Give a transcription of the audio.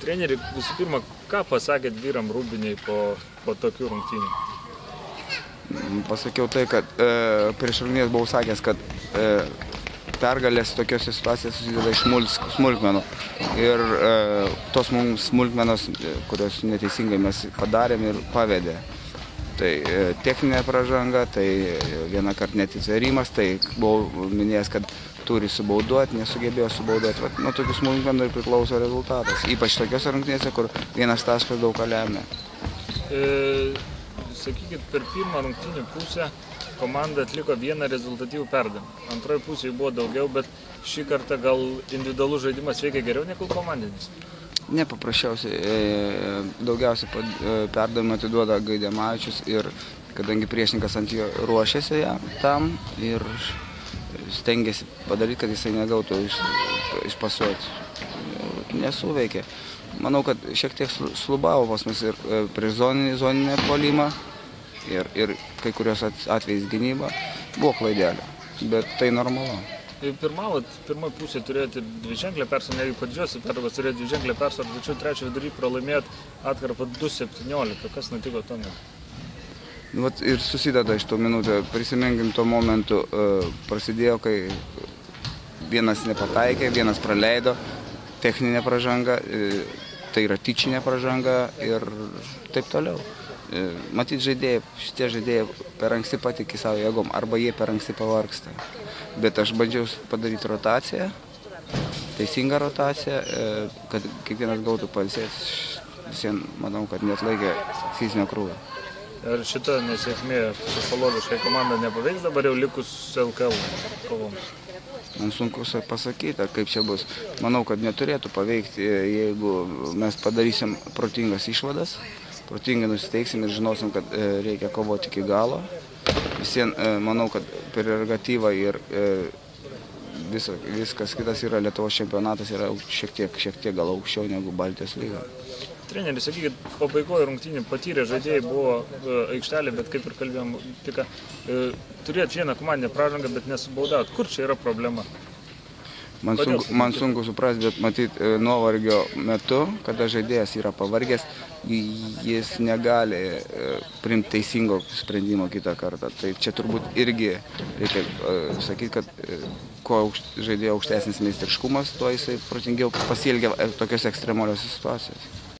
Treneri, visų pirma, ką pasakėt vyram Rūbinėj po tokių rungtynių? Pasakiau tai, kad prieš rungtynes buvau sakęs, kad pergalės tokiose situacijose susideda iš smulkmenų. Ir tos mums smulkmenos, kurios neteisingai mes padarėm ir pavedė. Tai techninė pražanga, tai vienąkart neatsivėrimas, tai buvau minėjęs, kad turi subauduoti, nesugebėjo subauduoti. Nuo tokių smulkmenų ir priklauso rezultatas. Ypač tokiose rungtynėse, kur vienas taškas daug ką lemia. Sakykit, per pirmą rungtynių pusę komanda atliko vieną rezultatyvų perdavimą. Antroje pusėje buvo daugiau, bet šį kartą gal individualus žaidimas veikia geriau negu komandinis? Ne, paprasčiausiai daugiausiai perdavimą atiduoda Gaidemavičius ir kadangi priešininkas ant jo ruošiasi tam ir stengiasi padaryti, kad jisai negautų išpasuoti. Nesuveikė. Manau, kad šiek tiek slubavo pas mus ir prieš zoninę puolimą ir kai kurios atvejais gynyba. Buvo klaidelė, bet tai normalu. Pirmoji pusė turėjote dviženklę persvarą, jeigu padžiuosi perdavimas turėjote dviženklę persvarą, tačiau trečio vidury pralaimėjot atkarpą 2:17. Kas nutiko tuomet? Ir susideda iš tų minutų. Prisiminkim tuo momentu, prasidėjo, kai vienas nepataikė, vienas praleido, techninė pražanga, tai yra tyčinė pražanga ir taip toliau. Matyt, šitie žaidėjai per anksti patiki savo jėgom, arba jie per anksti pavargsta. Bet aš bandžiau padaryti rotaciją, teisingą rotaciją, kad kiekvienas gautų pailsėti. Visiems manau, kad neatlaikė fizinio krūvio. Ar šita nesėkmė psichologiškai komanda nepaveiks dabar jau likus LKL kovoms? Man sunku pasakyti, kaip čia bus. Manau, kad neturėtų paveikti, jeigu mes padarysim protingas išvadas, protingai nusiteiksim ir žinosim, kad reikia kovoti iki galo. Visiems manau, kad prerogatyva ir viskas kitas yra Lietuvos čempionatas yra šiek tiek gal aukščiau negu Baltijos lyga. Treneri, sakykit, pabaigoje rungtynių patyrę žaidėjai buvo aikštelė, bet kaip ir kalbėjom, tik turėt vieną komandinę pražangą, bet nesubaudavot. Kur čia yra problema? Man sunku suprasti, bet matyt, nuovargio metu, kada žaidėjas yra pavargęs, jis negali priimti teisingo sprendimo kitą kartą. Tai čia turbūt irgi reikia sakyti, kad kuo žaidėjo aukštesnis meistriškumas, tuo jisai protingiau pasielgia tokiose ekstremaliose situacijose.